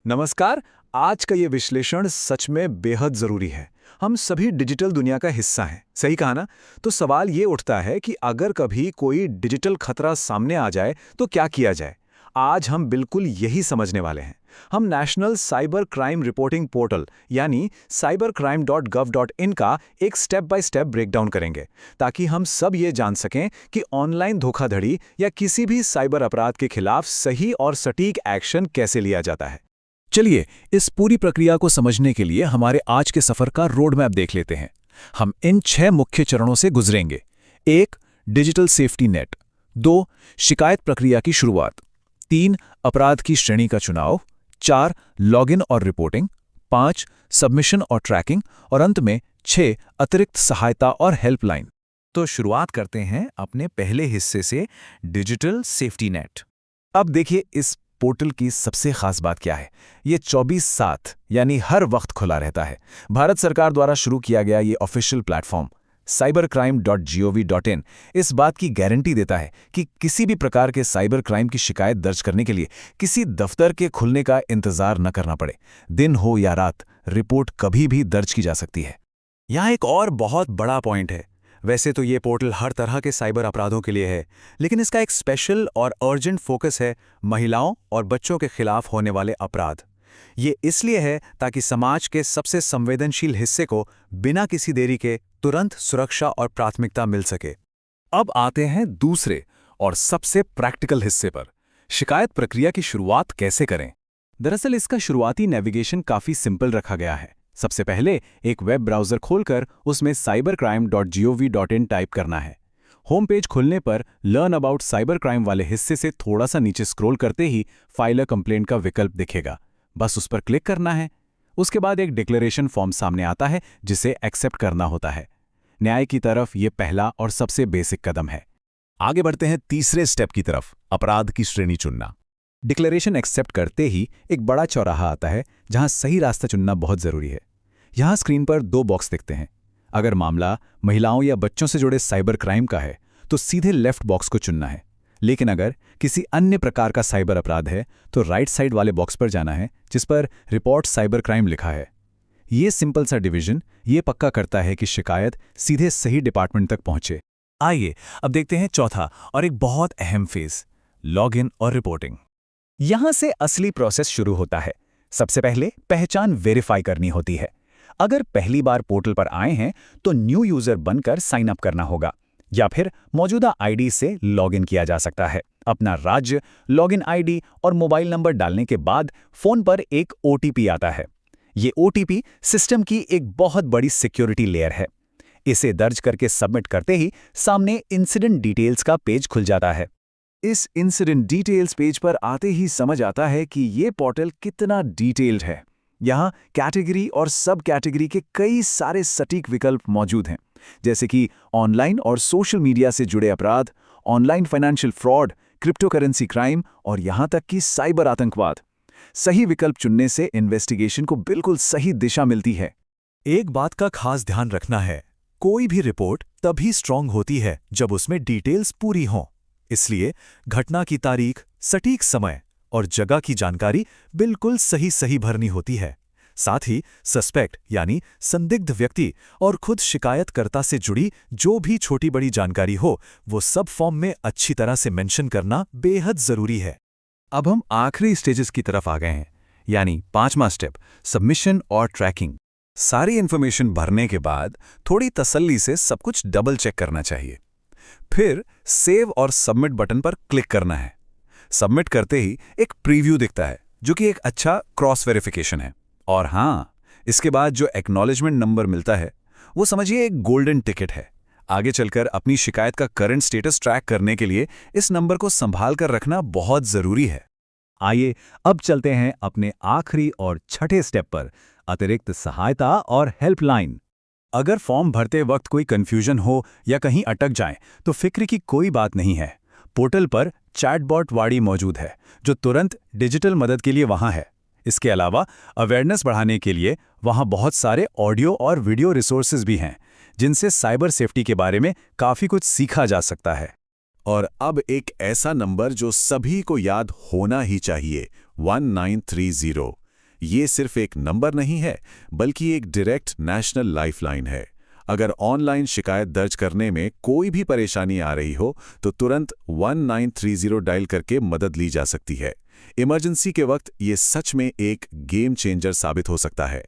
नमस्कार। आज का ये विश्लेषण सच में बेहद जरूरी है। हम सभी डिजिटल दुनिया का हिस्सा हैं, सही कहा ना? तो सवाल ये उठता है कि अगर कभी कोई डिजिटल खतरा सामने आ जाए तो क्या किया जाए। आज हम बिल्कुल यही समझने वाले हैं। हम national cyber crime reporting portal यानी cybercrime.gov.in का एक स्टेप बाय स्टेप ब्रेकडाउन करेंगे, ताकि हम सब ये जान सकें कि ऑनलाइन धोखाधड़ी या किसी भी साइबर अपराध के खिलाफ सही और सटीक एक्शन कैसे लिया जाता है। चलिए, इस पूरी प्रक्रिया को समझने के लिए हमारे आज के सफर का रोड मैप देख लेते हैं। हम इन 6 मुख्य चरणों से गुजरेंगे। 1. Digital safety net. 2. शिकायत प्रक्रिया की शुरुआत। 3. अपराध की श्रेणी का चुनाव। 4. लॉगिन और रिपोर्टिंग। 5. सबमिशन और ट्रैकिंग। और अंत में 6. अतिरिक्त सहायता और हेल्पलाइन। तो शुरुआत करते हैं अपने पहले हिस्से से, डिजिटल सेफ्टी नेट। अब देखिए, इस पोर्टल की सबसे खास बात क्या है। ये 24/7 यानी हर वक्त खुला रहता है। भारत सरकार द्वारा शुरू किया गया ये ऑफिशियल प्लेटफॉर्म cybercrime.gov.in इस बात की गारंटी देता है कि किसी भी प्रकार के साइबर क्राइम की शिकायत दर्ज करने के लिए किसी दफ्तर के खुलने का इंतजार न करना पड़े। दिन हो या रात, रिपोर्ट कभी भी दर्ज की जा सकती है। यहाँ एक और बहुत बड़ा पॉइंट है। वैसे तो ये पोर्टल हर तरह के साइबर अपराधों के लिए है, लेकिन इसका एक स्पेशल और अर्जेंट फोकस है महिलाओं और बच्चों के खिलाफ होने वाले अपराध। ये इसलिए है ताकि समाज के सबसे संवेदनशील हिस्से को बिना किसी देरी के तुरंत सुरक्षा और प्राथमिकता मिल सके। अब आते हैं दूसरे और सबसे प्रैक्टिकल हिस्से पर, शिकायत प्रक्रिया की शुरुआत कैसे करें। दरअसल इसका शुरुआती नेविगेशन काफी सिंपल रखा गया है। सबसे पहले एक वेब ब्राउज़र खोलकर उसमें cybercrime.gov.in टाइप करना है। होम पेज खुलने पर लर्न अबाउट साइबर क्राइम वाले हिस्से से थोड़ा सा नीचे स्क्रॉल करते ही फाइल अ कंप्लेंट का विकल्प दिखेगा। बस उस पर क्लिक करना है। उसके बाद एक डिक्लेरेशन फॉर्म सामने आता है जिसे एक्सेप्ट करना होता है। न्याय की तरफ ये पहला और सबसे बेसिक कदम है। आगे बढ़ते हैं तीसरे स्टेप की तरफ, अपराध की श्रेणी चुनना। डिक्लेरेशन एक्सेप्ट करते ही एक बड़ा चौराहा आता है जहां सही रास्ता चुनना बहुत जरूरी है। यहां स्क्रीन पर 2 बॉक्स दिखते हैं। अगर मामला महिलाओं या बच्चों से जुड़े साइबर क्राइम का है तो सीधे लेफ्ट बॉक्स को चुनना है, लेकिन अगर किसी अन्य प्रकार का साइबर अपराध है तो राइट साइड वाले बॉक्स पर जाना है जिस पर रिपोर्ट साइबर क्राइम लिखा है। ये सिंपल सा डिवीजन ये पक्का करता है कि शिकायत सीधे सही डिपार्टमेंट तक पहुंचे। आइए अब देखते हैं चौथा और एक बहुत अहम फेज, लॉगिन और रिपोर्टिंग। यहां से असली प्रोसेस शुरू होता है। सबसे पहले पहचान वेरीफाई करनी होती है। अगर पहली बार पोर्टल पर आए हैं तो न्यू यूजर बनकर साइन अप करना होगा, या फिर मौजूदा आईडी से लॉगिन किया जा सकता है। अपना राज्य, लॉगिन आईडी और मोबाइल नंबर डालने के बाद फोन पर एक ओटीपी आता है। ये ओटीपी सिस्टम की एक बहुत बड़ी सिक्योरिटी लेयर है। इसे दर्ज करके सबमिट करते ही सामने इंसिडेंट डिटेल्स का पेज खुल जाता है। इस इंसिडेंट डिटेल्स पेज पर आते ही समझ आता है कि ये पोर्टल कितना डिटेल्ड है। यहाँ कैटेगरी और सब कैटेगरी के कई सारे सटीक विकल्प मौजूद हैं, जैसे कि ऑनलाइन और सोशल मीडिया से जुड़े अपराध, online financial fraud, crypto currency crime और यहाँ तक कि साइबर आतंकवाद। सही विकल्प चुनने से इन्वेस्टिगेशन को बिल्कुल सही दिशा मिलती है। एक बात का खास ध्यान रखना है, कोई भी रिपोर्ट तभी स्ट्रांग होती है जब उसमें डिटेल्स पूरी हों। इसलिए घटना की तारीख, सटीक समय और जगह की जानकारी बिल्कुल सही भरनी होती है। साथ ही सस्पेक्ट यानी संदिग्ध व्यक्ति और खुद शिकायतकर्ता से जुड़ी जो भी छोटी बड़ी जानकारी हो वो सब फॉर्म में अच्छी तरह से मेंशन करना बेहद जरूरी है। अब हम आखिरी स्टेजेस की तरफ आ गए हैं, यानी 5वां स्टेप, सबमिशन और ट्रैकिंग। सारी इंफॉर्मेशन भरने के बाद थोड़ी तसल्ली से सब कुछ डबल चेक करना चाहिए। फिर सेव और सबमिट बटन पर क्लिक करना है। सबमिट करते ही एक प्रीव्यू दिखता है जो कि एक अच्छा क्रॉस वेरिफिकेशन है। और हाँ, इसके बाद जो एक्नॉलेजमेंट नंबर मिलता है वो समझिए एक गोल्डन टिकट है। आगे चलकर अपनी शिकायत का करंट स्टेटस ट्रैक करने के लिए इस नंबर को संभाल कर रखना बहुत जरूरी है। आइए अब चलते हैं अपने आखिरी और छठे स्टेप पर, अतिरिक्त सहायता और हेल्पलाइन। अगर फॉर्म भरते वक्त कोई कंफ्यूजन हो या कहीं अटक जाए तो फिक्र की कोई बात नहीं है। पोर्टल पर चैटबॉट वाड़ी मौजूद है जो तुरंत डिजिटल मदद के लिए वहां है। इसके अलावा अवेयरनेस बढ़ाने के लिए वहां बहुत सारे ऑडियो और वीडियो रिसोर्सेज भी हैं जिनसे साइबर सेफ्टी के बारे में काफ़ी कुछ सीखा जा सकता है। और अब एक ऐसा नंबर जो सभी को याद होना ही चाहिए, 1930। ये सिर्फ एक नंबर नहीं है, बल्कि एक डायरेक्ट नेशनल लाइफलाइन है। अगर ऑनलाइन शिकायत दर्ज करने में कोई भी परेशानी आ रही हो, तो तुरंत 1930 डायल करके मदद ली जा सकती है। इमरजेंसी के वक्त ये सच में एक गेम चेंजर साबित हो सकता है।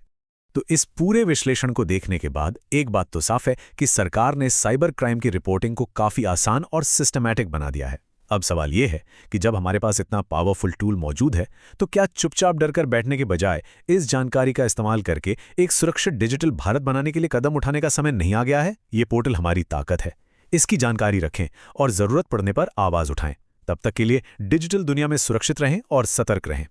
तो इस पूरे विश्लेषण को देखने के बाद एक बात तो साफ है कि सरकार ने साइबर क्राइम की रिपोर्टिंग को काफी आसान और सिस्टमैटिक बना दिया है। अब सवाल यह है कि जब हमारे पास इतना पावरफुल टूल मौजूद है, तो क्या चुपचाप डरकर बैठने के बजाय इस जानकारी का इस्तेमाल करके एक सुरक्षित डिजिटल भारत बनाने के लिए कदम उठाने का समय नहीं आ गया है? ये पोर्टल हमारी ताकत है। इसकी जानकारी रखें और जरूरत पड़ने पर आवाज उठाएं। तब तक के लिए डिजिटल दुनिया में सुरक्षित रहें और सतर्क रहें।